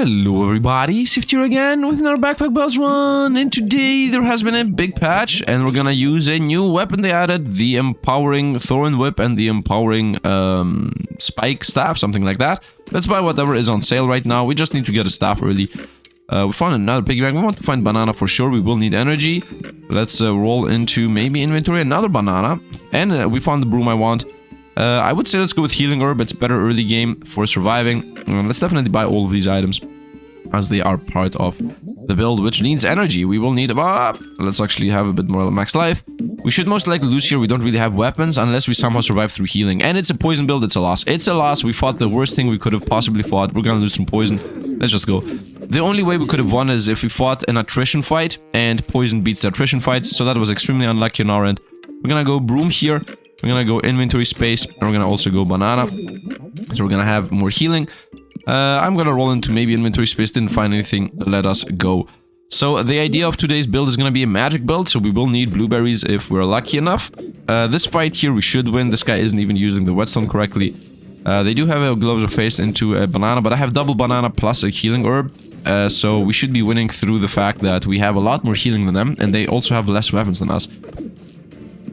Hello everybody, Sifd here again with another Backpack Bells run, and today there has been a big patch and we're gonna use a new weapon they added, the empowering Thorn Whip and the empowering Spike Staff, something like that. Let's buy whatever is on sale right now, we just need to get a staff early. We found another piggy bank, we want to find banana for sure, we will need energy. Let's roll into maybe inventory another banana, and we found the broom I want. I would say let's go with healing herb, it's better early game for surviving. Let's definitely buy all of these items as they are part of the build, which needs energy. We will need let's actually have a bit more max life. We should most likely lose here, we don't really have weapons unless we somehow survive through healing. And it's a poison build, it's a loss. It's a loss, we fought the worst thing we could have possibly fought. We're gonna lose from poison. Let's just go. The only way we could have won is if we fought an attrition fight and poison beats the attrition fights, so that was extremely unlucky on our end. We're gonna go broom here. We're gonna go inventory space, and we're gonna also go banana. So we're gonna have more healing. I'm gonna roll into maybe inventory space, didn't find anything, let us go. So the idea of today's build is gonna be a magic build, so we will need blueberries if we're lucky enough. This fight here we should win, this guy isn't even using the whetstone correctly. They do have a gloves of face into a banana, but I have double banana plus a healing herb. So we should be winning through the fact that we have a lot more healing than them, and they also have less weapons than us.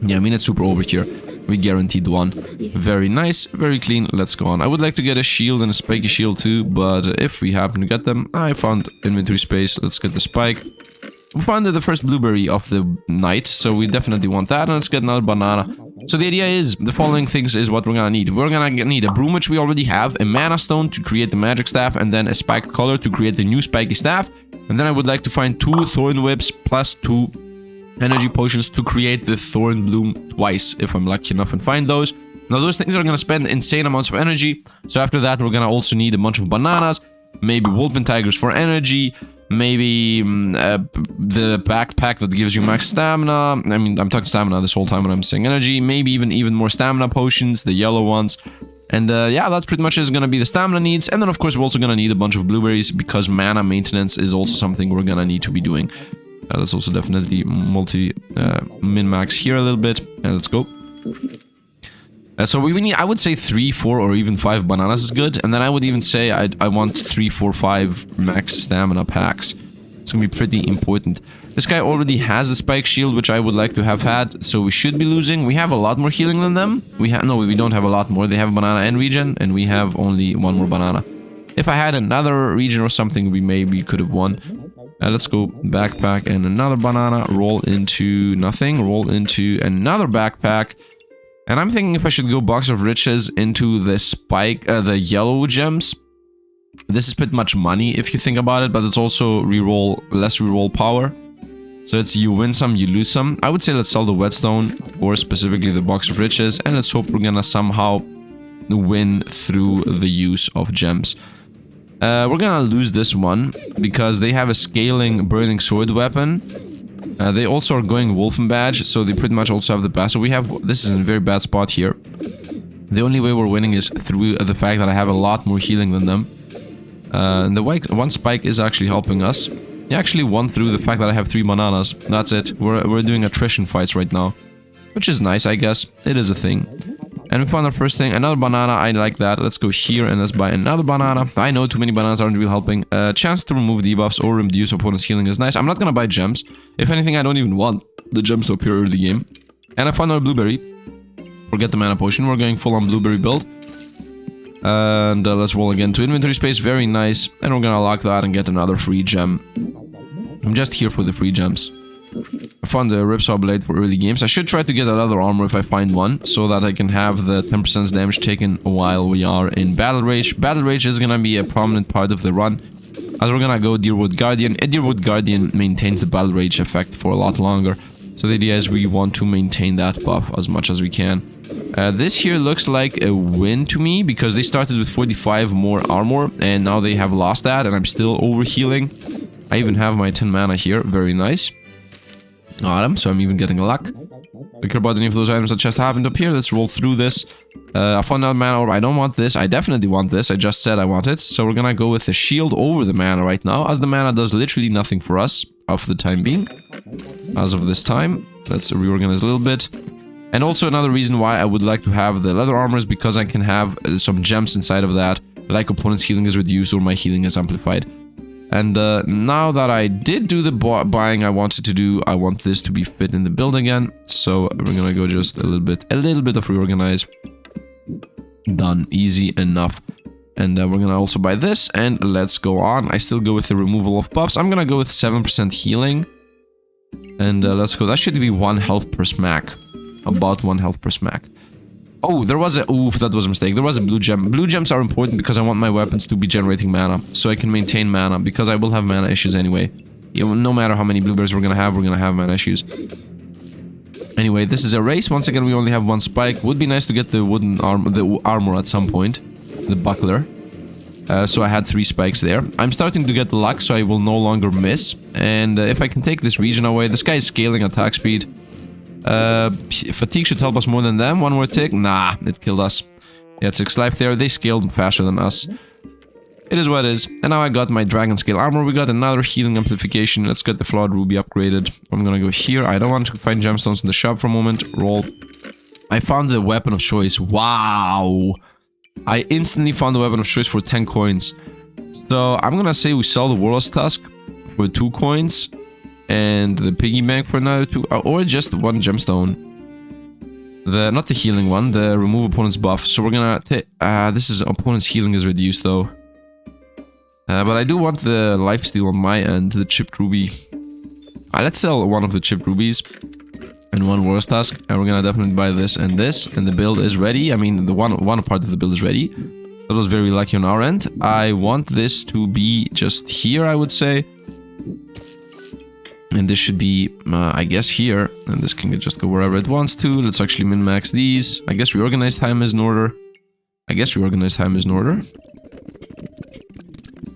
Yeah, I mean, it's super over here. We guaranteed one. Very nice, very clean. Let's go on. I would like to get a shield and a spiky shield too, but if we happen to get them, I found inventory space. Let's get the spike. We found the first blueberry of the night, so we definitely want that. And let's get another banana. So the idea is, the following things is what we're gonna need. We're gonna need a broom, which we already have, a mana stone to create the magic staff, and then a spiked collar to create the new spiky staff. And then I would like to find 2 thorn whips plus 2 energy potions to create the Thorn Bloom twice, if I'm lucky enough and find those. Now those things are gonna spend insane amounts of energy, so after that we're gonna also need a bunch of bananas, maybe wolf and tigers for energy, maybe the backpack that gives you max stamina. I mean, I'm talking stamina this whole time when I'm saying energy, maybe even more stamina potions, the yellow ones. And yeah, that pretty much is gonna be the stamina needs, and then of course we're also gonna need a bunch of blueberries, because mana maintenance is also something we're gonna need to be doing. Let's also definitely min-max here a little bit, and let's go. So we need, I would say 3, 4, or even 5 bananas is good, and then I would even say I want 3, 4, 5 max stamina packs. It's gonna be pretty important. This guy already has the spike shield, which I would like to have had, so we should be losing. We have a lot more healing than them. No, we don't have a lot more. They have a banana and regen, and we have only 1 more banana. If I had another regen or something, we maybe could have won. Let's go backpack and another banana, roll into nothing, roll into another backpack. And I'm thinking if I should go box of riches into the spike, the yellow gems. This is pretty much money if you think about it, but it's also less reroll power. So it's you win some, you lose some. I would say let's sell the whetstone, or specifically the box of riches, and let's hope we're gonna somehow win through the use of gems. We're gonna lose this one, because they have a scaling burning sword weapon. They also are going wolfen badge, so they pretty much also have the best. So we have, this is in a very bad spot here. The only way we're winning is through the fact that I have a lot more healing than them. And the one spike is actually helping us. He actually won through the fact that I have 3 bananas. That's it. We're doing attrition fights right now, which is nice, I guess. It is a thing. And we found our first thing, another banana, I like that. Let's go here and let's buy another banana. I know too many bananas aren't really helping. Chance to remove debuffs or reduce opponent's healing is nice. I'm not gonna buy gems. If anything, I don't even want the gems to appear early game. And I found our blueberry. Forget the mana potion, we're going full on blueberry build. And let's roll again to inventory space, very nice. And we're gonna lock that and get another free gem. I'm just here for the free gems. I found the Ripsaw Blade for early games. I should try to get a leather armor if I find one, so that I can have the 10% damage taken while we are in Battle Rage. Battle Rage is gonna be a prominent part of the run, as we're gonna go Deerwood Guardian. A Deerwood Guardian maintains the Battle Rage effect for a lot longer, so the idea is we want to maintain that buff as much as we can. This here looks like a win to me, because they started with 45 more armor, and now they have lost that, and I'm still overhealing. I even have my 10 mana here, very nice. Got him, so I'm even getting a luck. Don't care about any of those items that just happened up here. Let's roll through this. I found another mana orb. I don't want this. I definitely want this. I just said I want it. So we're gonna go with the shield over the mana right now, as the mana does literally nothing for us for the time being. As of this time, let's reorganize a little bit. And also another reason why I would like to have the leather armor is because I can have some gems inside of that. Like opponent's healing is reduced or my healing is amplified. And now that I did do the buying I wanted to do, I want this to be fit in the build again. So we're gonna go just a little bit of reorganize. Done, easy enough. And we're gonna also buy this, and let's go on. I still go with the removal of buffs. I'm gonna go with 7% healing. And let's go. That should be 1 health per smack. About 1 health per smack. Oh, there was a... Oof, that was a mistake. There was a blue gem. Blue gems are important because I want my weapons to be generating mana. So I can maintain mana, because I will have mana issues anyway. No matter how many blueberries we're gonna have mana issues. Anyway, this is a race. Once again, we only have 1 spike. Would be nice to get the wooden armor at some point. The Butler. So I had 3 spikes there. I'm starting to get luck, so I will no longer miss. And if I can take this region away... This guy is scaling attack speed. Fatigue should help us more than them. 1 more tick. Nah, it killed us. Yeah, 6 life there. They scaled faster than us. It is what it is. And now I got my dragon scale armor. We got another healing amplification. Let's get the flawed ruby upgraded. I'm gonna go here. I don't want to find gemstones in the shop for a moment. Roll. I found the weapon of choice. Wow. I instantly found the weapon of choice for 10 coins. So I'm gonna say we sell the Warlord's Tusk for 2 coins. And the piggy bank for another 2, or just 1 gemstone. Not the healing one, the remove opponent's buff. So we're gonna take, this is opponent's healing is reduced though. But I do want the lifesteal on my end, the chipped ruby. Let's sell 1 of the chipped rubies and 1 Warlord's Tusk, and we're gonna definitely buy this, and the build is ready. I mean, the one part of the build is ready. That was very lucky on our end. I want this to be just here, I would say. And this should be, I guess, here. And this can just go wherever it wants to. Let's actually min-max these. I guess reorganize time is in order.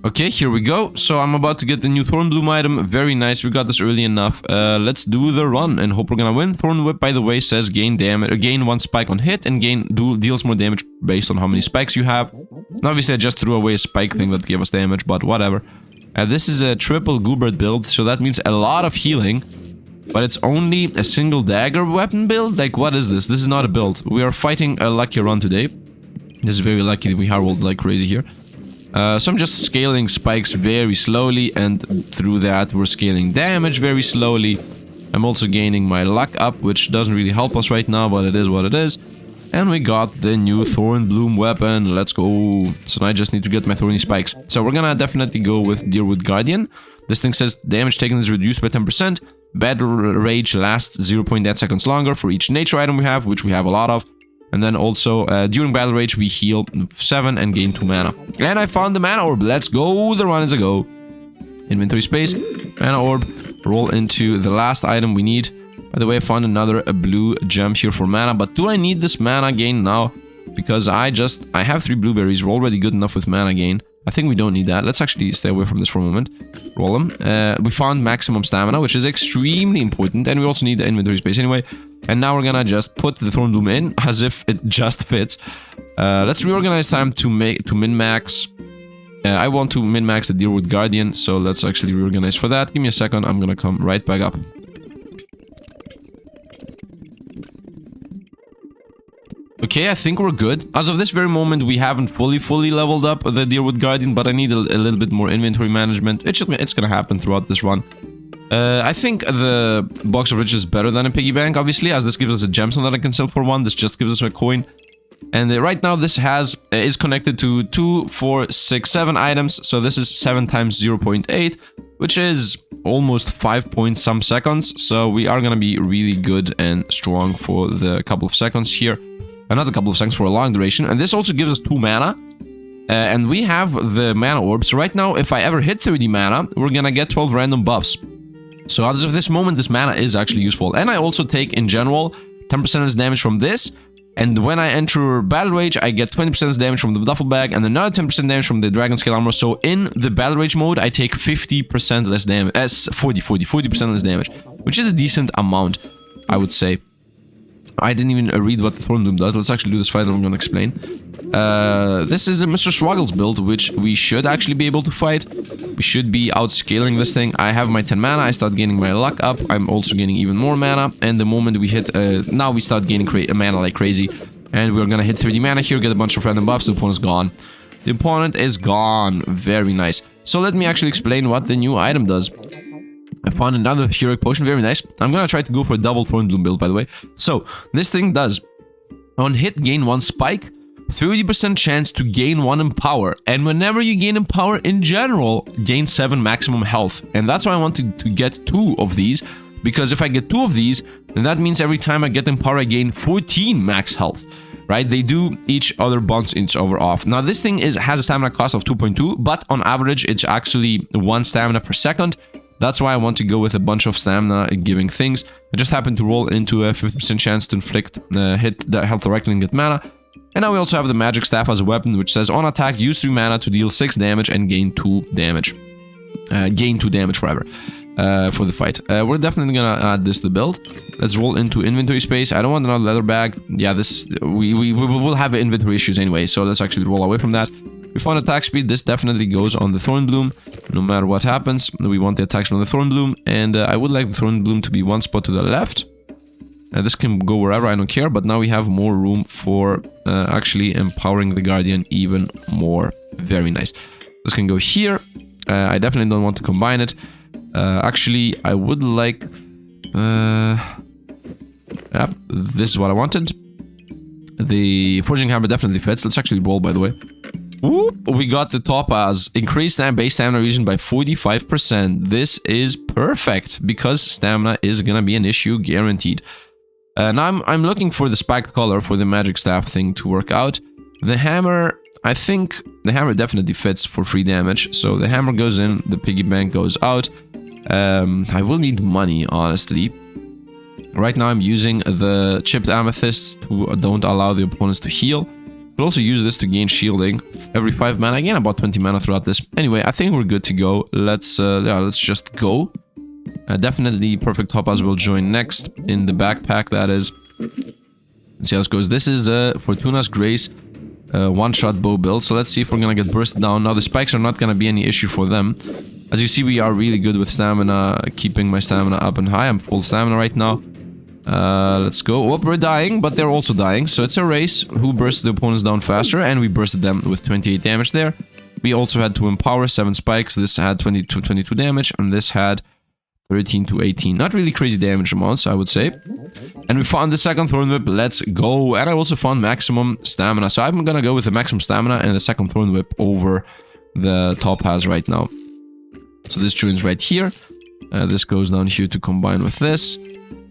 Okay, here we go. So I'm about to get the new Thorn Bloom item. Very nice. We got this early enough. Let's do the run and hope we're gonna win. Thorn Whip, by the way, says gain damage, gain 1 spike on hit, and deals more damage based on how many spikes you have. Obviously, I just threw away a spike thing that gave us damage, but whatever. This is a triple Goobert build, so that means a lot of healing. But it's only a single dagger weapon build? Like, what is this? This is not a build. We are fighting a lucky run today. This is very lucky that we harrolled like crazy here. So I'm just scaling spikes very slowly, and through that we're scaling damage very slowly. I'm also gaining my luck up, which doesn't really help us right now, but it is what it is. And we got the new Thorn Bloom weapon. Let's go. So now I just need to get my thorny spikes. So we're gonna definitely go with Deerwood Guardian. This thing says damage taken is reduced by 10%. Battle rage lasts 0.8 seconds longer for each nature item we have, which we have a lot of. And then also, during battle rage, we heal 7 and gain 2 mana. And I found the mana orb. Let's go. The run is a go. Inventory space. Mana orb. Roll into the last item we need. By the way, I found another blue gem here for mana. But do I need this mana gain now? Because I have 3 blueberries. We're already good enough with mana gain. I think we don't need that. Let's actually stay away from this for a moment. Roll them. We found maximum stamina, which is extremely important. And we also need the inventory space anyway. And now we're gonna just put the Thorn Bloom in as if it just fits. Let's reorganize time to min-max. I want to min-max the Deerwood Guardian. So let's actually reorganize for that. Give me a second. I'm gonna come right back up. Okay, I think we're good. As of this very moment, we haven't fully leveled up the Deerwood Guardian, but I need a little bit more inventory management. It's gonna happen throughout this run. I think the Box of Riches is better than a piggy bank, obviously, as this gives us a gemstone that I can sell for 1. This just gives us a coin. And right now, this is connected to 2, 4, 6, 7 items. So this is 7 times 0.8, which is almost 5 point some seconds. So we are gonna be really good and strong for the couple of seconds here. Not a couple of seconds, for a long duration. And this also gives us 2 mana. And we have the mana orb. So right now, if I ever hit 30 mana, we're gonna get 12 random buffs. So as of this moment, this mana is actually useful. And I also take, in general, 10% damage from this. And when I enter Battle Rage, I get 20% damage from the duffel bag and another 10% damage from the Dragon Scale Armor. So in the Battle Rage mode, I take 50% less damage. 40% less damage. Which is a decent amount, I would say. I didn't even read what the Thorn Bloom does. Let's actually do this fight and I'm gonna explain. This is a Mr. Struggles build, which we should actually be able to fight. We should be outscaling this thing. I have my 10 mana. I start gaining my luck up. I'm also gaining even more mana. And the moment we hit... now we start gaining mana like crazy. And we're gonna hit 30 mana here, get a bunch of random buffs. The opponent's gone. The opponent is gone. Very nice. So let me actually explain what the new item does. I found another heroic potion, very nice. I'm gonna try to go for a double Thorn Bloom build, by the way. So, this thing does, on hit, gain 1 spike, 30% chance to gain 1 empower, and whenever you gain empower in general, gain 7 maximum health. And that's why I wanted to get 2 of these, because if I get 2 of these, then that means every time I get empower, I gain 14 max health. Right? They do each other bounce each over off. Now, this thing has a stamina cost of 2.2, but on average, it's actually 1 stamina per second. That's why I want to go with a bunch of stamina giving things. I just happened to roll into a 50% chance to inflict hit the health directly and get mana. And now we also have the magic staff as a weapon, which says on attack, use 3 mana to deal 6 damage and gain 2 damage. Gain 2 damage forever for the fight. We're definitely gonna add this to the build. Let's roll into inventory space. I don't want another leather bag. Yeah, this we will have inventory issues anyway, so let's actually roll away from that. We found attack speed. This definitely goes on the Thorn Bloom. No matter what happens, we want the attacks on the Thorn Bloom, and I would like the Thorn Bloom to be 1 spot to the left. This can go wherever, I don't care, but now we have more room for actually empowering the Guardian even more. Very nice. This can go here. I definitely don't want to combine it. Actually, I would like... Yep, this is what I wanted. The Forging Hammer definitely fits. Let's actually roll, by the way. Whoop, we got the Topaz. Increased base stamina region by 45%. This is perfect, because stamina is gonna be an issue, guaranteed. Now I'm looking for the spiked color for the magic staff thing to work out. The hammer, I think the hammer definitely fits for free damage. So the hammer goes in, the piggy bank goes out. I will need money, honestly. Right now I'm using the chipped amethysts who don't allow the opponents to heal. Could also use this to gain shielding every 5 mana. I gain about 20 mana throughout this. Anyway, I think we're good to go. Let's just go. Definitely perfect topaz will join next in the backpack. That is. Let's see how this goes. This is Fortuna's Grace one-shot bow build. So let's see if we're gonna get bursted down. Now the spikes are not gonna be any issue for them. As you see, we are really good with stamina, keeping my stamina up and high. I'm full stamina right now. Let's go. Oh, we're dying, but they're also dying. So it's a race who bursts the opponents down faster, and we bursted them with 28 damage there. We also had to empower 7 spikes. This had 22 damage, and this had 13 to 18. Not really crazy damage amounts, I would say. And we found the second Thorn Whip. Let's go. And I also found maximum stamina. So I'm gonna go with the maximum stamina and the second Thorn Whip over the Topaz right now. So this joins right here. This goes down here to combine with this.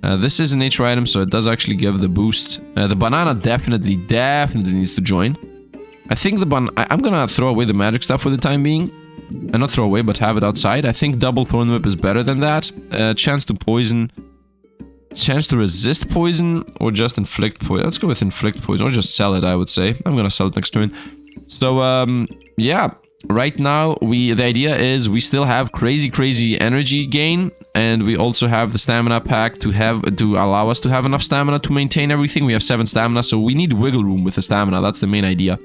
This is a nature item, so it does actually give the boost. The banana definitely needs to join. I think I'm gonna throw away the magic stuff for the time being. And not throw away, but have it outside. I think double Thorn Whip is better than that. Chance to poison. Chance to resist poison, or just inflict poison. Let's go with inflict poison, or just sell it, I would say. I'm gonna sell it next turn. So, yeah. Right now, the idea is we still have crazy energy gain, and we also have the stamina pack to allow us to have enough stamina to maintain everything. We have 7 stamina, so we need wiggle room with the stamina. That's the main idea.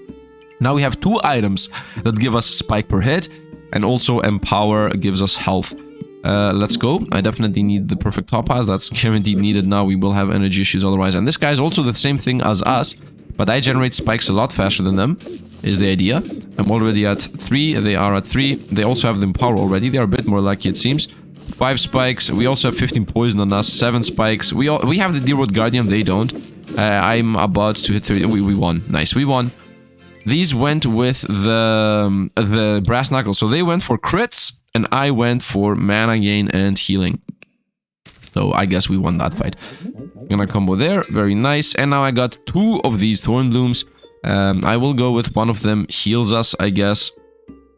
Now we have 2 items that give us spike per hit, and also empower gives us health. Let's go. I definitely need the perfect topaz. That's guaranteed needed now. We will have energy issues otherwise. And this guy is also the same thing as us, but I generate spikes a lot faster than them, is the idea. I'm already at 3. They are at 3. They also have the empower already. They are a bit more lucky, it seems. 5 spikes. We also have 15 poison on us. 7 spikes. We have the Deerwood Guardian. They don't. I'm about to hit 30. We won. Nice. We won. These went with the brass knuckles. So they went for crits, and I went for mana gain and healing. So I guess we won that fight. Gonna combo there. Very nice. And now I got 2 of these Thorn Blooms. I will go with one of them heals us, I guess.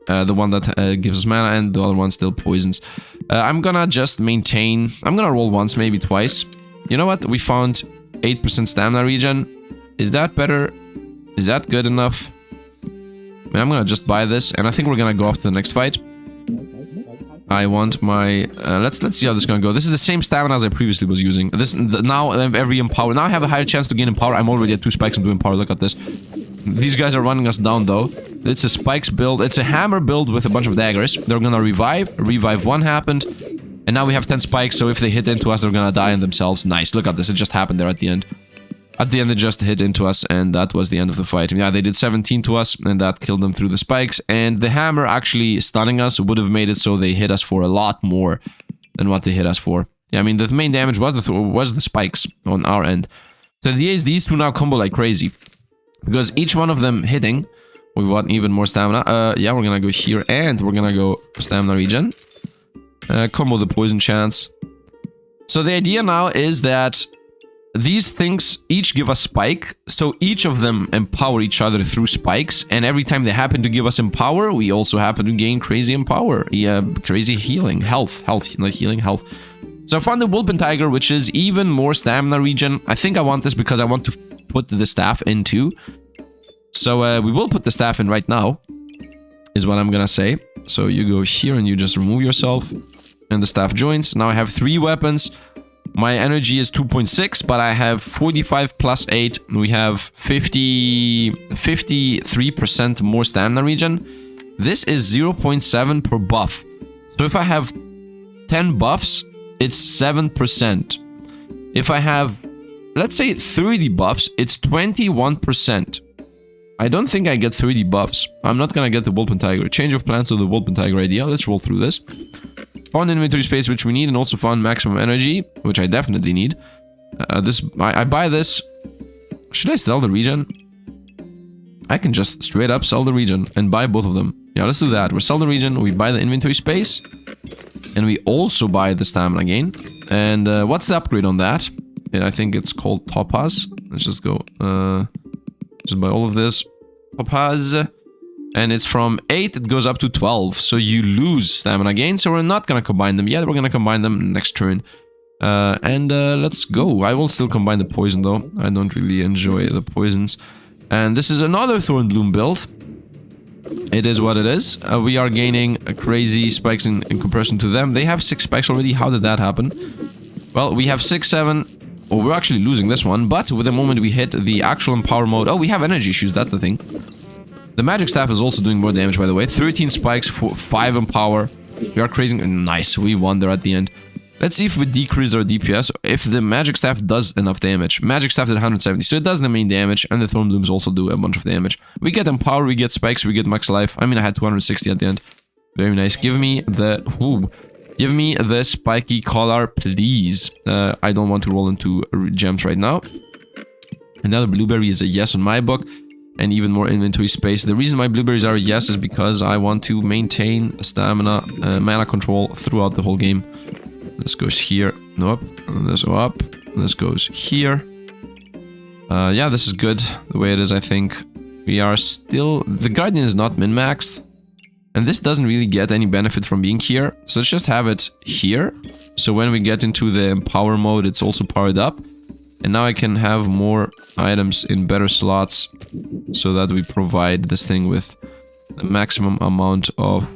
The one that gives us mana, and the other one still poisons. I'm gonna just maintain. I'm gonna roll once, maybe twice. You know what? We found 8% stamina regen. Is that better? Is that good enough? I mean, I'm gonna just buy this, and I think we're gonna go off to the next fight. I want my... let's see how this is gonna go. This is the same stamina as I previously was using. Now I have every empower. Now I have a higher chance to gain empower. I'm already at 2 spikes and 2 empower. Look at this. These guys are running us down, though. It's a spikes build. It's a hammer build with a bunch of daggers. They're gonna revive. Revive 1 happened. And now we have 10 spikes, so if they hit into us, they're gonna die in themselves. Nice. Look at this. It just happened there at the end. At the end, they just hit into us, and that was the end of the fight. Yeah, they did 17 to us, and that killed them through the spikes. And the hammer actually stunning us would have made it so they hit us for a lot more than what they hit us for. Yeah, I mean, the main damage was the spikes on our end. So the idea is these two now combo like crazy. Because each one of them hitting, we want even more stamina. Yeah, we're gonna go here, and we're gonna go stamina regen. Combo the poison chance. So the idea now is that these things each give us spike, so each of them empower each other through spikes, and every time they happen to give us empower, we also happen to gain crazy empower. Yeah, crazy healing, health, not healing, health. So I found the Wulpen Tiger, which is even more stamina regen. I think I want this because I want to put the staff in too. So we will put the staff in right now, is what I'm gonna say. So you go here and you just remove yourself, and the staff joins. Now I have 3 weapons. My energy is 2.6, but I have 45 plus 8. We have 53% more stamina regen. This is 0.7 per buff. So if I have 10 buffs, it's 7%. If I have, let's say, 30 buffs, it's 21%. I don't think I get 30 buffs. I'm not gonna get the Wulpen Tiger. Change of plans to the Wulpen Tiger idea. Let's roll through this. Found inventory space, which we need, and also found maximum energy, which I definitely need. I buy this. Should I sell the regen? I can just straight up sell the regen and buy both of them. Yeah, let's do that. We sell the regen, we buy the inventory space, and we also buy the stamina gain. And what's the upgrade on that? I think it's called Topaz. Let's just go. Just buy all of this. Topaz. And it's from 8, it goes up to 12. So you lose stamina gain. So we're not going to combine them yet. We're going to combine them next turn. Let's go. I will still combine the poison though. I don't really enjoy the poisons. And this is another Thorn Bloom build. It is what it is. We are gaining crazy spikes in comparison to them. They have 6 spikes already. How did that happen? Well, we have 6, 7... Oh, we're actually losing this one. But with the moment we hit the actual empower mode... Oh, we have energy issues. That's the thing. The magic staff is also doing more damage, by the way. 13 spikes, 5 empower. We are crazy. Nice, we won there at the end. Let's see if we decrease our DPS, if the magic staff does enough damage. Magic staff did 170, so it does the main damage, and the Thorn Blooms also do a bunch of damage. We get empower, we get spikes, we get max life. I mean, I had 260 at the end. Very nice. Give me the... Ooh. Give me the spiky collar, please. I don't want to roll into gems right now. Another blueberry is a yes in my book. And even more inventory space. The reason my blueberries are a yes is because I want to maintain stamina, mana control throughout the whole game. This goes here. Nope. This goes up. This goes here. Yeah, this is good the way it is, I think. We are still... The Guardian is not min-maxed. And this doesn't really get any benefit from being here. So let's just have it here. So when we get into the Empower mode, it's also powered up. And now I can have more items in better slots so that we provide this thing with the maximum amount of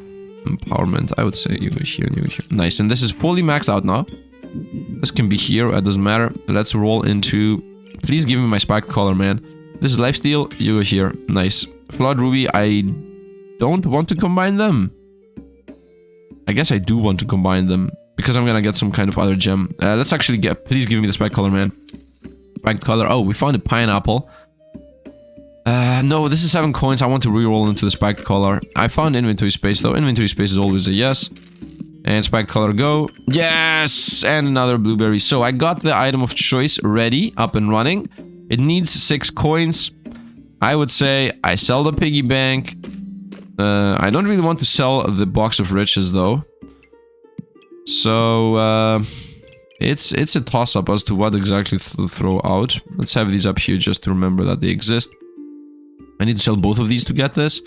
empowerment. I would say you go here and you go here. Nice. And this is fully maxed out now. This can be here. It doesn't matter. Let's roll into... Please give me my spiked collar, man. This is lifesteal. You go here. Nice. Flood Ruby. I don't want to combine them. I guess I do want to combine them because I'm gonna get some kind of other gem. Let's actually get... Please give me the spiked collar, man. Spiked color. Oh, we found a pineapple. No, this is 7 coins. I want to reroll into the spiked collar. I found inventory space though. Inventory space is always a yes. And spiked color go. Yes! And another blueberry. So I got the item of choice ready, up and running. It needs 6 coins. I would say I sell the piggy bank. I don't really want to sell the box of riches though. So, it's a toss-up as to what exactly to throw out. Let's have these up here just to remember that they exist. I need to sell both of these to get this.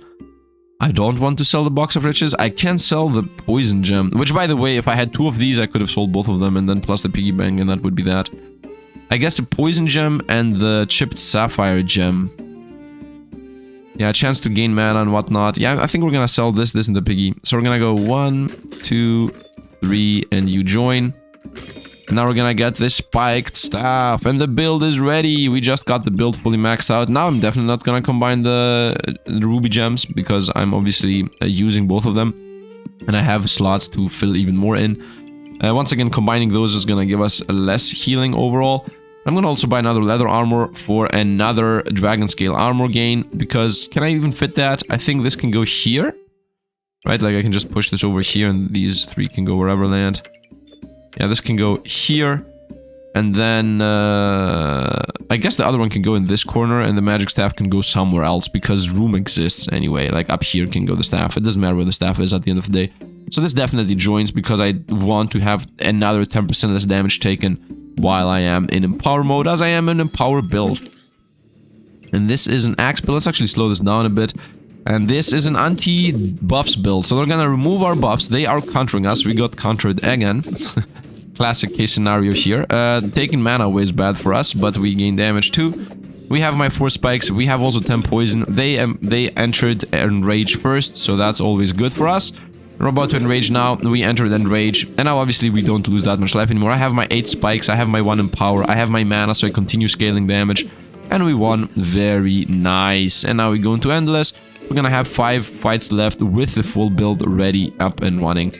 I don't want to sell the box of riches. I can sell the poison gem. Which, by the way, if I had 2 of these, I could have sold both of them. And then plus the piggy bank, and that would be that. I guess the poison gem and the chipped sapphire gem. Yeah, a chance to gain mana and whatnot. Yeah, I think we're gonna sell this, and the piggy. So we're gonna go 1, 2, 3, and you join. And now we're gonna get this spiked staff, and the build is ready. We just got the build fully maxed out. Now I'm definitely not gonna combine the ruby gems because I'm obviously using both of them, and I have slots to fill even more in. Once again, combining those is gonna give us less healing overall. I'm gonna also buy another leather armor for another dragon scale armor gain, because can I even fit that? I think this can go here, right? Like I can just push this over here and these three can go wherever land. Yeah, this can go here. And then I guess the other one can go in this corner and the magic staff can go somewhere else because room exists anyway. Like up here can go the staff. It doesn't matter where the staff is at the end of the day. So this definitely joins because I want to have another 10% less damage taken while I am in Empower mode, as I am in Empower build. And this is an axe build. Let's actually slow this down a bit. And this is an anti-buffs build. So they're gonna remove our buffs. They are countering us. We got countered again. Classic case scenario here. Taking mana away is bad for us, but we gain damage too. We have my 4 spikes. We have also 10 poison. They entered Enrage first, so that's always good for us. We're about to Enrage now. We entered Enrage, and now obviously we don't lose that much life anymore. I have my 8 spikes. I have my 1 Empower. I have my mana, so I continue scaling damage. And we won. Very nice. And now we go into Endless. We're gonna have 5 fights left with the full build ready, up and running.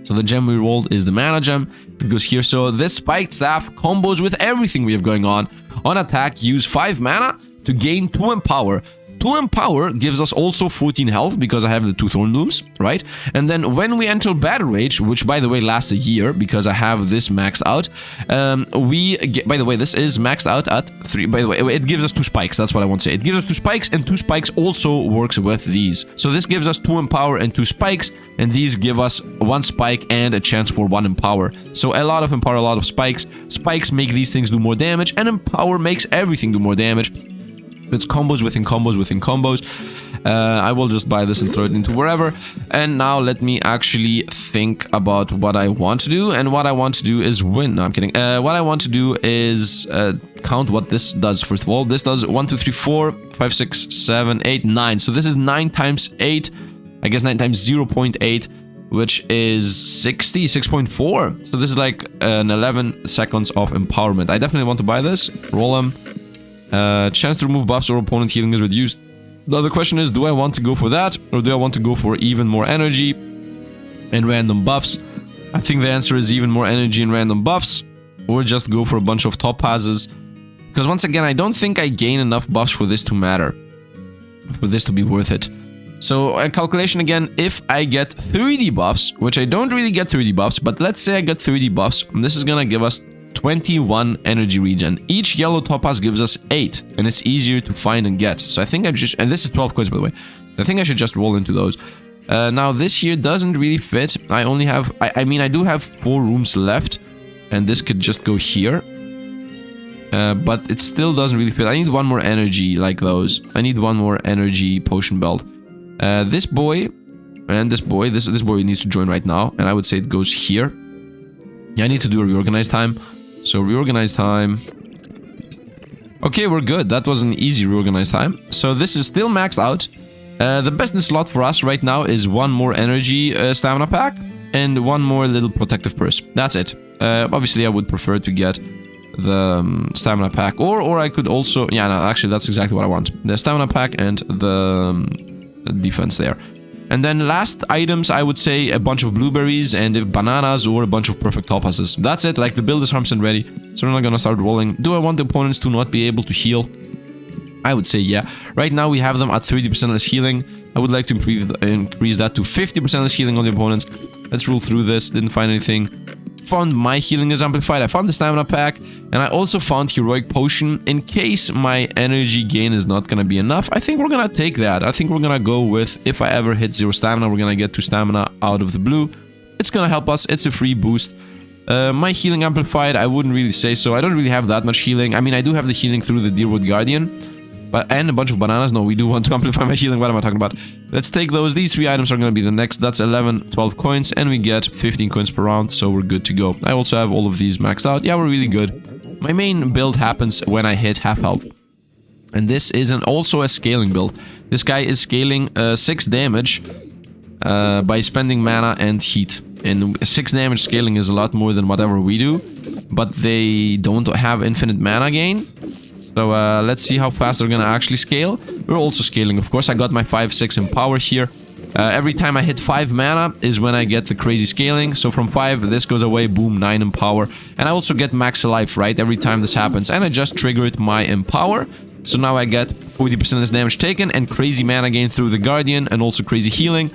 So the gem we rolled is the mana gem. It goes here. So this spiked staff combos with everything we have going on. On attack, use 5 mana to gain 2 Empower. 2 Empower gives us also 14 health because I have the 2 Thorn Blooms, right? And then when we enter Battle Rage, which by the way lasts a year because I have this maxed out, we get, by the way, this is maxed out at 3. By the way, it gives us 2 spikes. That's what I want to say. It gives us 2 spikes, and 2 spikes also works with these. So this gives us 2 Empower and 2 spikes, and these give us 1 spike and a chance for 1 Empower. So a lot of Empower, a lot of spikes. Spikes make these things do more damage, and Empower makes everything do more damage. It's combos within combos within combos. I will just buy this and throw it into wherever. And now let me actually think about what I want to do. And what I want to do is win. No, I'm kidding. What I want to do is count what this does. First of all, this does 1, 2, 3, 4, 5, 6, 7, 8, 9. So this is 9 times 8. I guess 9 times 0.8, which is 66.4. So this is like an 11 seconds of empowerment. I definitely want to buy this. Roll them. Chance to remove buffs or opponent healing is reduced. The other question is, do I want to go for that, or do I want to go for even more energy and random buffs? I think the answer is even more energy and random buffs, or just go for a bunch of topazes. Because once again, I don't think I gain enough buffs for this to matter, for this to be worth it. So a calculation again, if I get 3D buffs, which I don't really get 3D buffs, but let's say I get 3D buffs, this is gonna give us 21 energy regen. Each yellow topaz gives us 8, and it's easier to find and get. So I think I just, and this is 12 coins by the way, I think I should just roll into those. Now this here doesn't really fit. I only have, I mean I do have 4 rooms left, and this could just go here. But it still doesn't really fit. I need 1 more energy like those. I need 1 more energy potion belt. This boy and this boy, this boy needs to join right now, and I would say it goes here. Yeah, I need to do a reorganize time. So reorganize time. Okay, we're good. That was an easy reorganize time. So this is still maxed out. The best slot for us right now is 1 more energy stamina pack and 1 more little protective purse. That's it. Obviously, I would prefer to get the stamina pack, or I could also, yeah, no, actually that's exactly what I want. The stamina pack and the defense there. And then last items, I would say a bunch of blueberries and if bananas or a bunch of perfect topazes. That's it, like the build is 100% ready. So we're not gonna start rolling. Do I want the opponents to not be able to heal? I would say yeah. Right now we have them at 30% less healing. I would like to increase that to 50% less healing on the opponents. Let's rule through this. Didn't find anything. Found my healing is amplified. I found the stamina pack, and I also found heroic potion in case my energy gain is not gonna be enough. I think we're gonna take that. I think we're gonna go with, if I ever hit 0 stamina, we're gonna get 2 stamina out of the blue. It's gonna help us. It's a free boost. My healing amplified, I wouldn't really say so. I don't really have that much healing. I mean, I do have the healing through the Deerwood Guardian, and a bunch of bananas. No, we do want to amplify my healing. What am I talking about? Let's take those. These 3 items are going to be the next. That's 11, 12 coins, and we get 15 coins per round, so we're good to go. I also have all of these maxed out. Yeah, we're really good. My main build happens when I hit half health. And this is also a scaling build. This guy is scaling 6 damage by spending mana and heat. And 6 damage scaling is a lot more than whatever we do, but they don't have infinite mana gain. So let's see how fast they're gonna actually scale. We're also scaling, of course. I got my 5, 6 in power here. Every time I hit 5 mana is when I get the crazy scaling. So from 5, this goes away, boom, 9 Empower. And I also get max life, right, every time this happens. And I just triggered my Empower. So now I get 40% less damage taken and crazy mana gain through the Guardian and also crazy healing.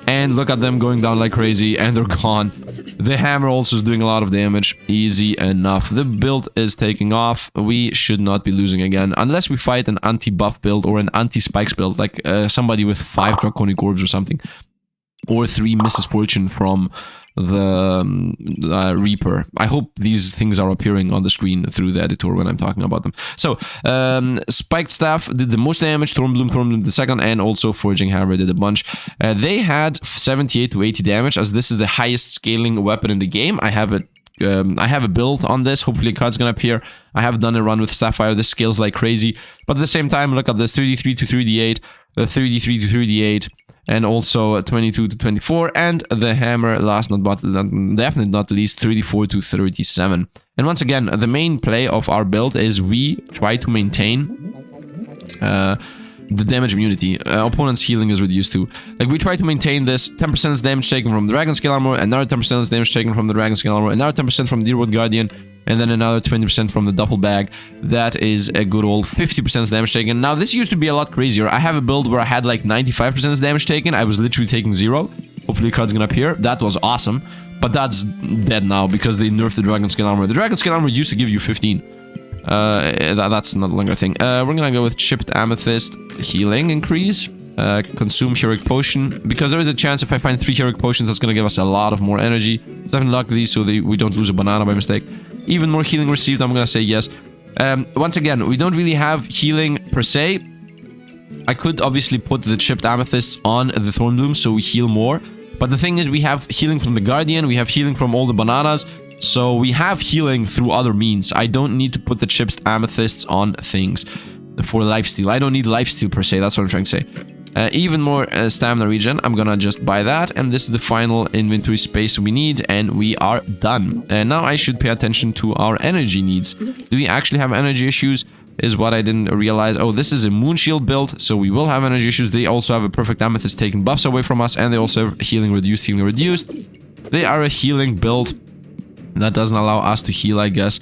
And look at them going down like crazy and they're gone. The hammer also is doing a lot of damage. Easy enough. The build is taking off. We should not be losing again. Unless we fight an anti-buff build or an anti-spikes build. Like somebody with 5 Draconic Orbs or something. Or 3 Mrs. Fortune from the Reaper. I hope these things are appearing on the screen through the editor when I'm talking about them. So, Spiked Staff did the most damage, Thorn Bloom the second, and also Forging Hammer did a bunch. They had 78 to 80 damage, as this is the highest scaling weapon in the game. I have a build on this. Hopefully a card's gonna appear. I have done a run with Sapphire. This scales like crazy. But at the same time, look at this. 33 to 3d8, 33 to 3d8, and also 22 to 24. And the hammer, last but definitely not least, 34 to 37. And once again, the main play of our build is we try to maintain the damage immunity. Opponent's healing is reduced too. Like, we try to maintain this 10% damage taken from the Dragon Scale Armor, another 10% damage taken from the Dragon Scale Armor, another 10% from Deerwood Guardian, and then another 20% from the Duffel Bag. That is a good old 50% damage taken. Now, this used to be a lot crazier. I have a build where I had like 95% damage taken. I was literally taking 0. Hopefully, the card's gonna appear. That was awesome. But that's dead now because they nerfed the Dragon Scale Armor. The Dragon Scale Armor used to give you 15. That's not a longer thing. We're gonna go with Chipped Amethyst, healing increase, consume Heroic Potion, because there is a chance if I find 3 Heroic Potions, that's gonna give us a lot of more energy. 7 luck these so we don't lose a banana by mistake. Even more healing received, I'm gonna say yes. Once again, we don't really have healing per se. I could obviously put the Chipped Amethysts on the Thorn Bloom so we heal more. But the thing is, we have healing from the Guardian, we have healing from all the bananas. So we have healing through other means. I don't need to put the Chipped Amethysts on things for lifesteal. I don't need lifesteal per se, that's what I'm trying to say. Even more stamina regen, I'm gonna just buy that. And this is the final inventory space we need, and we are done. And now I should pay attention to our energy needs. Do we actually have energy issues? Is what I didn't realize. Oh, this is a Moon Shield build, so we will have energy issues. They also have a Perfect Amethyst taking buffs away from us, and they also have healing reduced, healing reduced. They are a healing build. That doesn't allow us to heal, I guess.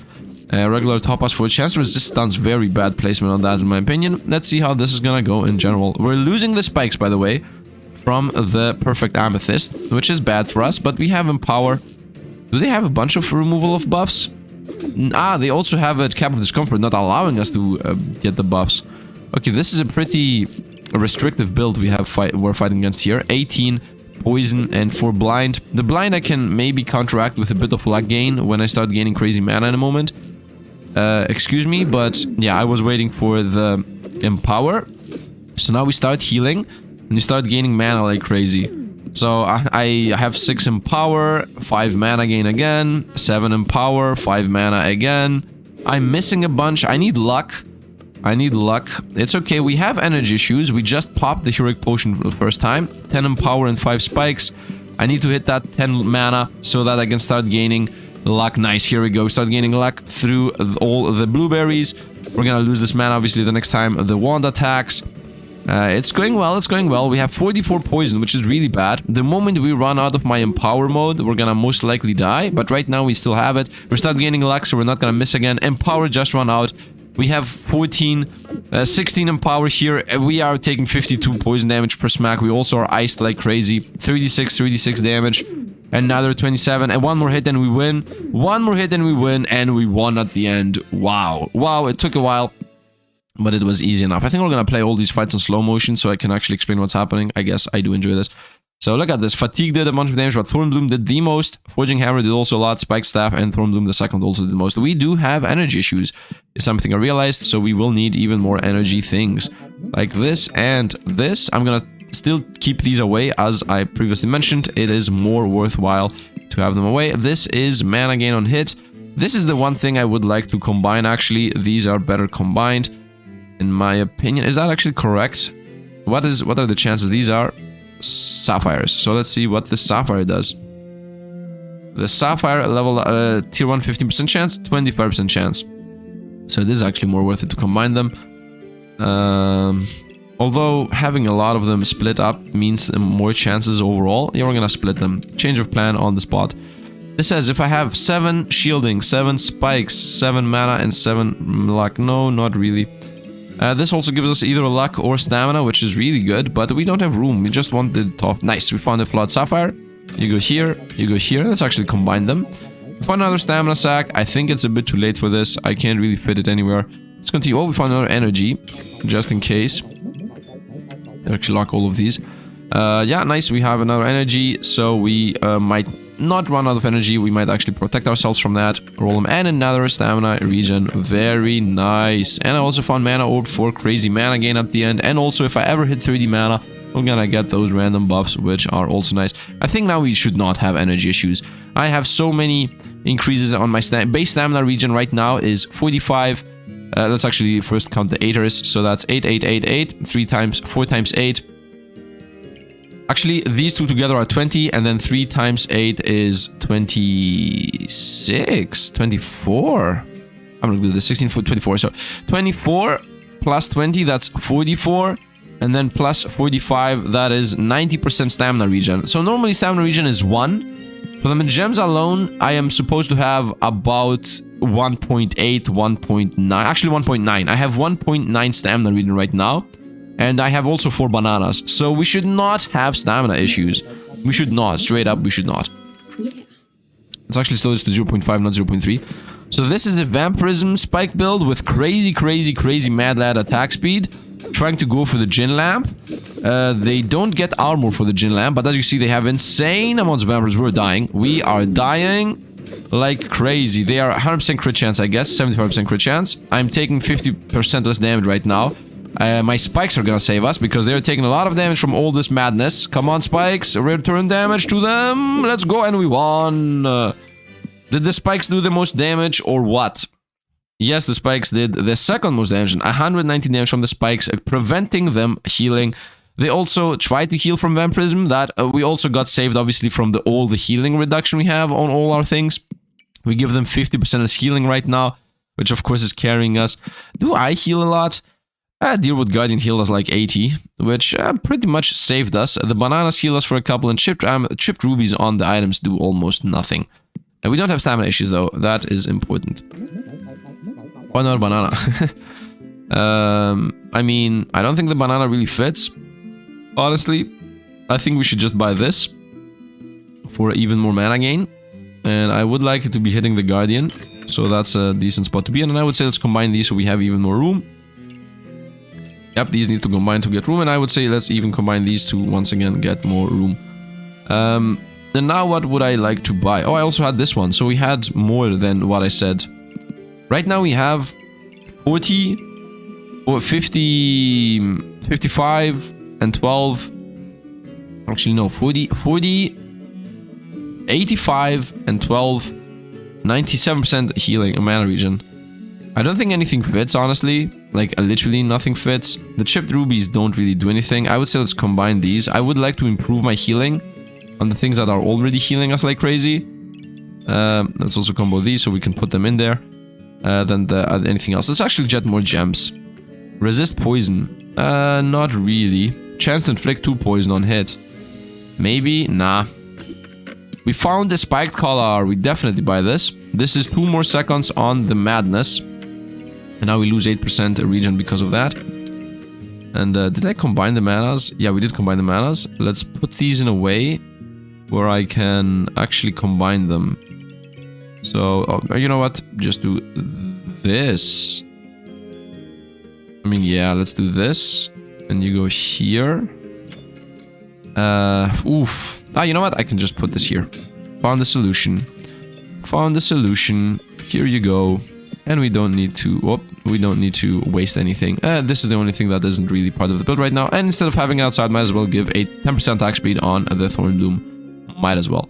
Regular Topaz for a chance to resist stuns. Very bad placement on that, in my opinion. Let's see how this is gonna go in general. We're losing the spikes, by the way, from the Perfect Amethyst, which is bad for us, but we have Empower. Do they have a bunch of removal of buffs? Ah, they also have a Cap of Discomfort, not allowing us to get the buffs. Okay, this is a pretty restrictive build we're fighting against here. 18 poison and 4 blind. The blind I can maybe counteract with a bit of luck gain when I start gaining crazy mana in a moment. Excuse me, but yeah, I was waiting for the Empower. So now we start healing and we start gaining mana like crazy. So I have 6 Empower, 5 mana gain again, 7 Empower, 5 mana again. I'm missing a bunch. I need luck. It's okay, we have energy issues. We just popped the Heroic Potion for the first time. 10 Empower and 5 spikes. I need to hit that 10 mana so that I can start gaining luck. Nice, here we go. Start gaining luck through all the blueberries. We're gonna lose this mana, obviously, the next time the wand attacks. It's going well. We have 44 poison, which is really bad. The moment we run out of my Empower mode, we're gonna most likely die. But right now, we still have it. We start gaining luck, so we're not gonna miss again. Empower just run out. We have 16 Empower here. We are taking 52 poison damage per smack. We also are iced like crazy. 36 damage. Another 27. And one more hit and we win. And we won at the end. Wow, it took a while. But it was easy enough. I think we're gonna play all these fights in slow motion so I can actually explain what's happening. I guess I do enjoy this. So look at this. Fatigue did a bunch of damage, but Thorn Bloom did the most. Forging Hammer did also a lot. Spike Staff and Thorn Bloom the second also did the most. We do have energy issues. It's something I realized, so we will need even more energy things. Like this and this. I'm gonna still keep these away, as I previously mentioned. It is more worthwhile to have them away. This is mana gain on hit. This is the one thing I would like to combine, actually. These are better combined, in my opinion. Is that actually correct? What are the chances? These are sapphires. So let's see what the sapphire does. The sapphire level tier 1 15% chance, 25% chance. So this is actually more worth it to combine them. Although having a lot of them split up means more chances overall. Yeah, we're gonna split them. Change of plan on the spot. This says if I have 7 shielding, 7 spikes, 7 mana, and 7 luck. No, not really. This also gives us either luck or stamina, which is really good, but we don't have room. We just want the top. Nice, we found a Flood Sapphire. You go here, you go here. Let's actually combine them. We found another stamina sack. I think it's a bit too late for this. I can't really fit it anywhere. Let's continue. Oh, we found another energy, just in case. Actually lock all of these. Yeah, nice. We have another energy, so we might not run out of energy. We might actually protect ourselves from that. Roll them. And another stamina regen. Very nice. And I also found mana orb for crazy mana gain at the end. And also, if I ever hit 30 mana, we're gonna get those random buffs, which are also nice. I think now we should not have energy issues. I have so many increases on my base stamina regen right now is 45. Let's actually first count the 8ers. So that's 8, 8, 8, 8. 3 times, 4 times 8. Actually, these two together are 20, and then 3 times 8 is 26, 24. I'm gonna do the 16 for 24. So 24 plus 20, that's 44, and then plus 45, that is 90% stamina regen. So normally stamina regen is 1. For the gems alone, I am supposed to have about 1.8, 1.9, actually 1.9. I have 1.9 stamina regen right now. And I have also 4 bananas. So we should not have stamina issues. We should not. Straight up, we should not. Let's actually slow this to 0.5, not 0.3. So this is a Vampirism spike build with crazy, crazy, crazy mad lad attack speed. Trying to go for the Djinn Lamp. They don't get armor for the Djinn Lamp. But as you see, they have insane amounts of vampires. We're dying. We are dying like crazy. They are 100% crit chance, I guess. 75% crit chance. I'm taking 50% less damage right now. My spikes are gonna save us because they're taking a lot of damage from all this madness. Come on, spikes, return damage to them. Let's go, and we won. Did the spikes do the most damage or what? Yes, the spikes did the second most damage. 190 damage from the spikes, preventing them healing. They also tried to heal from Vampirism. That we also got saved, obviously, from all the healing reduction we have on all our things. We give them 50% less healing right now, which of course is carrying us. Do I heal a lot? Deerwood Guardian healed us like 80, which pretty much saved us. The bananas heal us for a couple, and chipped rubies on the items do almost nothing. And we don't have stamina issues, though. That is important. Oh, another banana. I mean, I don't think the banana really fits. Honestly, I think we should just buy this for even more mana gain. And I would like it to be hitting the Guardian, so that's a decent spot to be in. And I would say let's combine these so we have even more room. Yep, these need to combine to get room, and I would say let's even combine these two once again, get more room. Then now what would I like to buy? Oh, I also had this one, so we had more than what I said. Right now we have 40, or 50, 55, and 12. Actually, no, 40, 85, and 12. 97% healing in mana regen. I don't think anything fits, honestly. Like, literally nothing fits. The chipped rubies don't really do anything. I would say let's combine these. I would like to improve my healing on the things that are already healing us like crazy. Let's also combo these so we can put them in there. Then anything else. Let's actually get more gems. Resist poison. Not really. Chance to inflict 2 poison on hit. Maybe? Nah. We found the spiked collar. We definitely buy this. This is 2 more seconds on the madness. And now we lose 8% regen because of that. And did I combine the manas? Yeah, we did combine the manas. Let's put these in a way where I can actually combine them. So, you know what? Just do this. I mean, yeah, let's do this. And you go here. Oof. Ah, you know what? I can just put this here. Found the solution. Found the solution. Here you go. And we don't need to... Whoop. We don't need to waste anything. This is the only thing that isn't really part of the build right now. And instead of having it outside, might as well give a 10% attack speed on the Thorn Bloom. Might as well.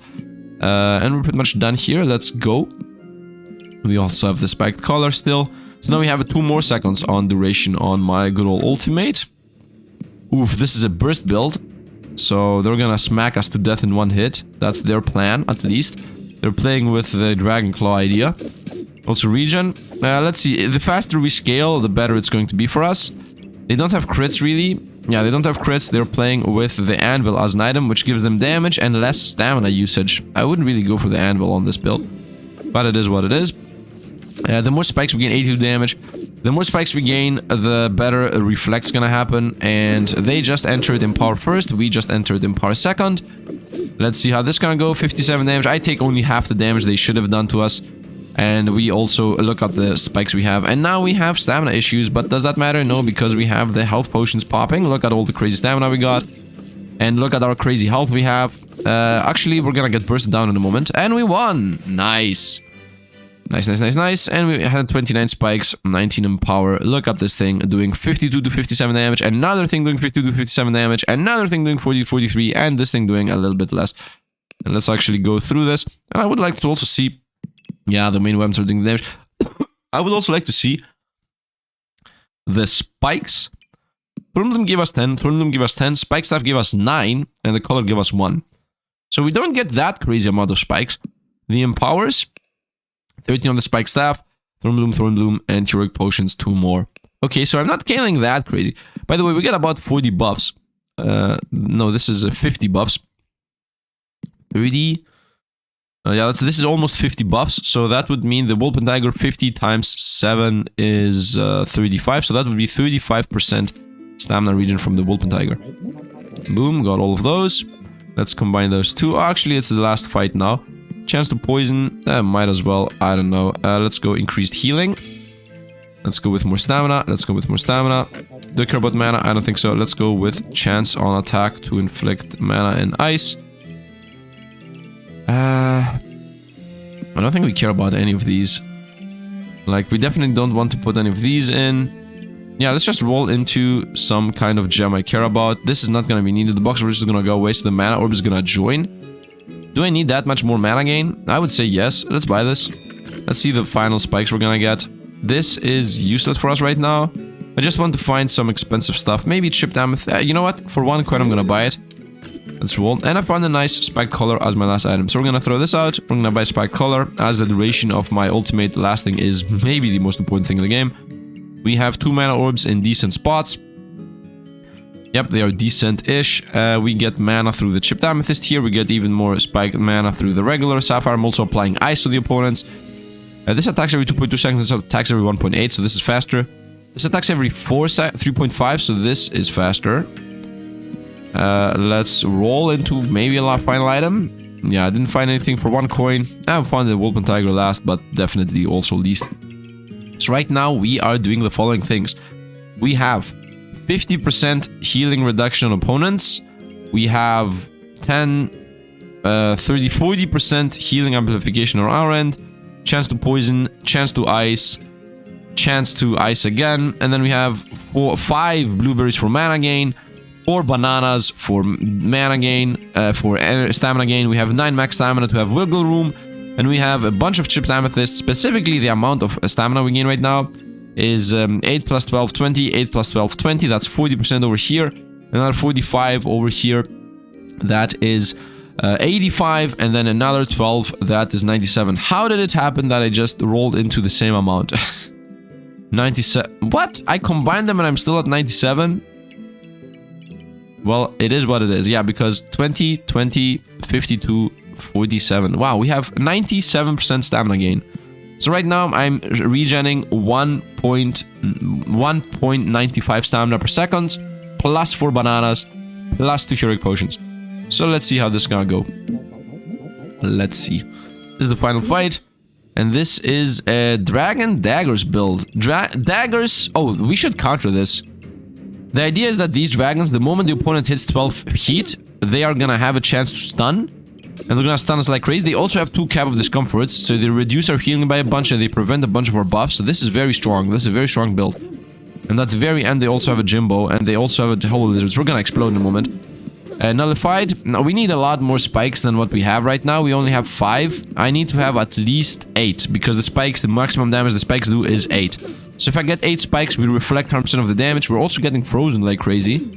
And we're pretty much done here. Let's go. We also have the spiked collar still. So now we have 2 more seconds on duration on my good old ultimate. Oof, this is a burst build. So they're gonna smack us to death in 1 hit. That's their plan, at least. They're playing with the Dragon Claw idea. Also regen. Let's see. The faster we scale, the better it's going to be for us. They don't have crits, really. Yeah, they don't have crits. They're playing with the anvil as an item, which gives them damage and less stamina usage. I wouldn't really go for the anvil on this build, but it is what it is. The more spikes we gain 82 damage. The more spikes we gain, the better reflect's gonna happen. And they just entered in power first. We just entered in power second. Let's see how this gonna go. 57 damage. I take only half the damage they should have done to us. And we also look at the spikes we have. And now we have stamina issues. But does that matter? No, because we have the health potions popping. Look at all the crazy stamina we got. And look at our crazy health we have. Actually, we're gonna get bursted down in a moment. And we won! Nice. Nice. And we had 29 spikes, 19 in power. Look at this thing doing 52 to 57 damage. Another thing doing 52 to 57 damage. Another thing doing 40 to 43. And this thing doing a little bit less. And let's actually go through this. And I would like to also see... Yeah, the main weapons are doing damage. I would also like to see the spikes. Thorn Bloom gave us 10. Thorn Bloom gave us 10. Spike Staff gave us 9. And the color gave us 1. So we don't get that crazy amount of spikes. The empowers... 13 on the Spike Staff, Thorn Bloom, and Heroic Potions, 2 more. Okay, so I'm not scaling that crazy. By the way, we get about 40 buffs. No, this is 50 buffs. 30. Yeah, this is almost 50 buffs. So that would mean the Wolf and Tiger 50 times 7 is 35. So that would be 35% stamina regen from the Wolf and Tiger. Boom, got all of those. Let's combine those two. Actually, it's the last fight now. Chance to poison, might as well, I don't know. Let's go increased healing. Let's go with more stamina. Do I care about mana? I don't think so. Let's go with chance on attack to inflict mana and ice. I don't think we care about any of these. Like, we definitely don't want to put any of these in. Yeah, let's just roll into some kind of gem I care about. This is not gonna be needed. The box of riches is gonna go away, so the mana orb is gonna join. Do I need that much more mana gain? I would say yes. Let's buy this. Let's see the final spikes we're gonna get. This is useless for us right now. I just want to find some expensive stuff. Maybe chipped amethyst. You know what? For 1 coin, I'm gonna buy it. Let's roll. And I found a nice spiked collar as my last item. So we're gonna throw this out. We're gonna buy spiked collar, as the duration of my ultimate lasting is maybe the most important thing in the game. We have 2 mana orbs in decent spots. Yep, they are decent-ish. We get mana through the chipped amethyst here. We get even more spiked mana through the regular sapphire. I'm also applying ice to the opponents. This attacks every 2.2 seconds. This attacks every 1.8, so this is faster. This attacks every 3.5, so this is faster. Let's roll into maybe a final item. Yeah, I didn't find anything for 1 coin. I found the Wolf and Tiger last, but definitely also least. So right now, we are doing the following things. We have 50% healing reduction on opponents. We have 10, 30, 40% healing amplification on our end. Chance to poison, chance to ice again. And then we have 5 blueberries for mana gain, 4 bananas for mana gain, for stamina gain. We have 9 max stamina to have wiggle room. And we have a bunch of chipped amethyst. Specifically, the amount of stamina we gain right now is 8 plus 12, 20, 8 plus 12, 20, that's 40% over here, another 45 over here, that is 85, and then another 12, that is 97. How did it happen that I just rolled into the same amount? 97, what? I combined them and I'm still at 97? Well, it is what it is, yeah, because 20, 20, 52, 47, wow, we have 97% stamina gain. So right now, I'm regenning 1.95 stamina per second, plus 4 bananas, plus 2 heroic potions. So let's see how this is gonna go. Let's see. This is the final fight. And this is a Dragon Daggers build. Daggers... Oh, we should counter this. The idea is that these dragons, the moment the opponent hits 12 heat, they are gonna have a chance to stun. And they're gonna stun us like crazy. They also have 2 cap of discomforts, so they reduce our healing by a bunch and they prevent a bunch of our buffs. So this is very strong. This is a very strong build. And at the very end, they also have a Jimbo, and they also have a Holy Lizards. We're gonna explode in a moment. Nullified. Now, we need a lot more spikes than what we have right now. We only have 5. I need to have at least 8, because the spikes, the maximum damage the spikes do is 8. So if I get 8 spikes, we reflect 100% of the damage. We're also getting frozen like crazy.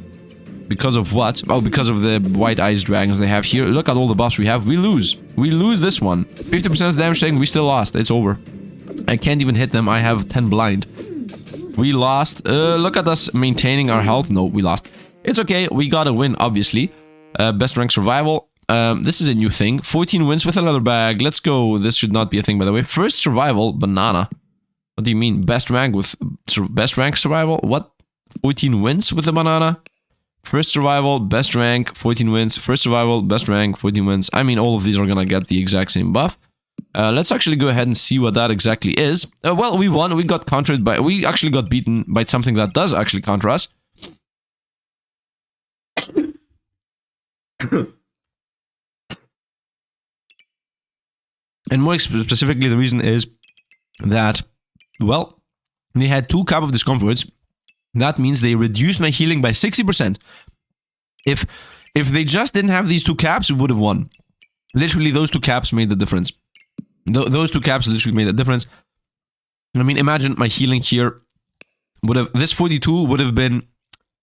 Because of what? Oh, because of the white ice dragons they have here. Look at all the buffs we have. We lose. We lose this one. 50% damage taken. We still lost. It's over. I can't even hit them. I have 10 blind. We lost. Look at us maintaining our health. No, we lost. It's okay. We got a win, obviously. Best rank survival. This is a new thing. 14 wins with a leather bag. Let's go. This should not be a thing, by the way. First survival, banana. What do you mean? Best rank survival? What? 14 wins with a banana? First survival, best rank, 14 wins. First survival, best rank, 14 wins. I mean, all of these are gonna get the exact same buff. Let's actually go ahead and see what that exactly is. Well, we won. We got countered by... We actually got beaten by something that does actually counter us. And more specifically, the reason is that, well, they had 2 Cup of Discomforts. That means they reduced my healing by 60%. If they just didn't have these 2 caps, we would have won. Literally, those 2 caps made the difference. Those 2 caps literally made a difference. I mean, imagine my healing here would have... This 42 would have been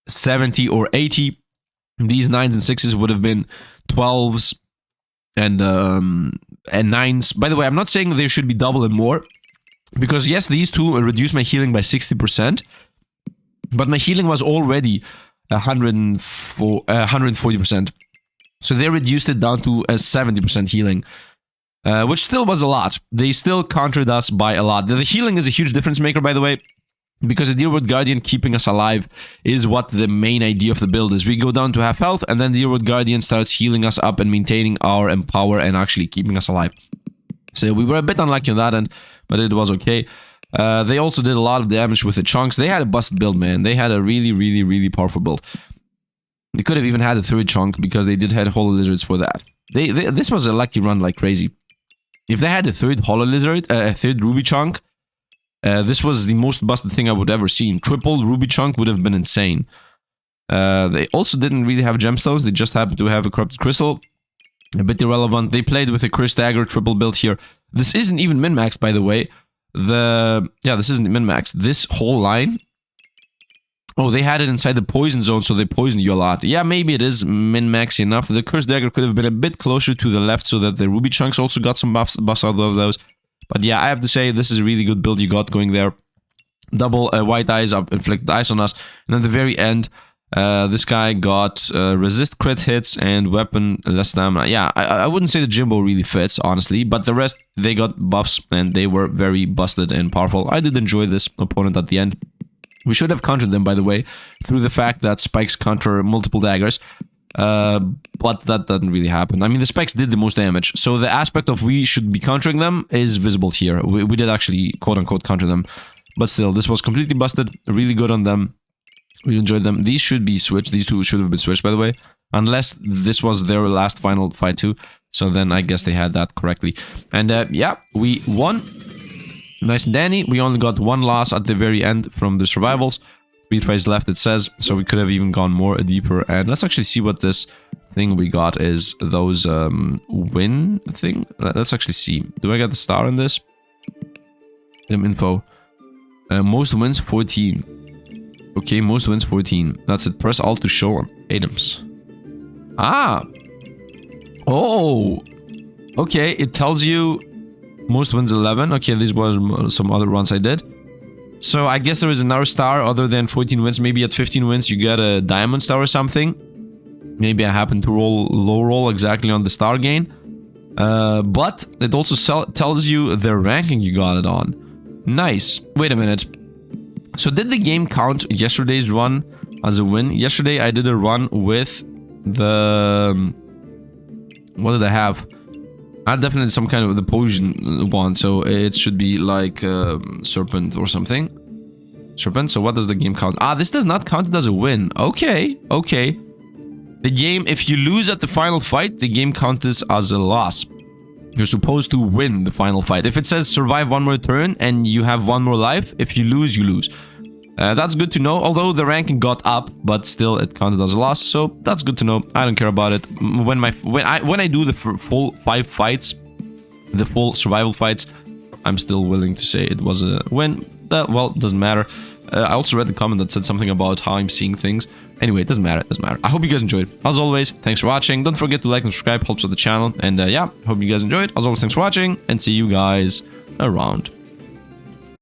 70 or 80. These 9s and 6s would have been 12s and 9s. By the way, I'm not saying there should be double and more. Because yes, these 2 reduced my healing by 60%. But my healing was already 140%. So they reduced it down to a 70% healing. Which still was a lot. They still countered us by a lot. The healing is a huge difference maker, by the way. Because the Deerwood Guardian keeping us alive is what the main idea of the build is. We go down to half health, and then the Deerwood Guardian starts healing us up and maintaining our empower and actually keeping us alive. So we were a bit unlucky on that end, but it was okay. They also did a lot of damage with the chunks. They had a busted build, man. They had a really, really, really powerful build. They could have even had a 3rd chunk because they did have Hollow Lizards for that. This was a lucky run like crazy. If they had a 3rd Hollow Lizard, a 3rd Ruby chunk, this was the most busted thing I would ever seen. Triple Ruby chunk would have been insane. They also didn't really have gemstones. They just happened to have a corrupted crystal. A bit irrelevant. They played with a Chris Dagger triple build here. This isn't even min-maxed, by the way. This isn't min-maxed. This whole line... Oh, they had it inside the poison zone, so they poisoned you a lot. Yeah, maybe it is min-max enough. The Cursed Dagger could have been a bit closer to the left so that the Ruby chunks also got some buffs out of those. But yeah, I have to say, this is a really good build you got going there. Double white eyes up, inflicted ice on us. And at the very end, this guy got resist crit hits and weapon less stamina. Yeah, I wouldn't say the Jimbo really fits, honestly. But the rest, they got buffs and they were very busted and powerful. I did enjoy this opponent at the end. We should have countered them, by the way, through the fact that spikes counter multiple daggers. But that doesn't really happen. I mean, the spikes did the most damage. So the aspect of we should be countering them is visible here. We did actually, quote-unquote, counter them. But still, this was completely busted. Really good on them. We enjoyed them. These should be switched. These 2 should have been switched, by the way. Unless this was their last final fight too. So then I guess they had that correctly. And yeah, we won. Nice and dandy. We only got 1 loss at the very end from the survivals. 3 tries left, it says. So we could have even gone more deeper. And let's actually see what this thing we got is. Those win thing. Let's actually see. Do I get the star on this? Info. Most wins 14. Okay, most wins 14. That's it. Press Alt to show on items. Ah! Oh! Okay, it tells you most wins 11. Okay, these were some other runs I did. So I guess there is another star other than 14 wins. Maybe at 15 wins you get a diamond star or something. Maybe I happen to low roll exactly on the star gain. But it also tells you the ranking you got it on. Nice. Wait a minute. So did the game count yesterday's run as a win? Yesterday I did a run with the... What did I have? I had definitely some kind of the poison one, so it should be like serpent or something. Serpent, so what does the game count? Ah, this does not count it as a win. Okay, okay. The game, if you lose at the final fight, the game counts as a loss. You're supposed to win the final fight. If it says survive 1 more turn and you have 1 more life, if you lose, you lose. That's good to know, although the ranking got up, but still it counted as a loss, so that's good to know. I don't care about it. When I do the full 5 fights, the full survival fights, I'm still willing to say it was a win. Well, it doesn't matter. I also read the comment that said something about how I'm seeing things. Anyway, it doesn't matter, it doesn't matter. I hope you guys enjoyed. As always, thanks for watching. Don't forget to like and subscribe, helps with the channel. And yeah, hope you guys enjoyed. As always, thanks for watching, and see you guys around.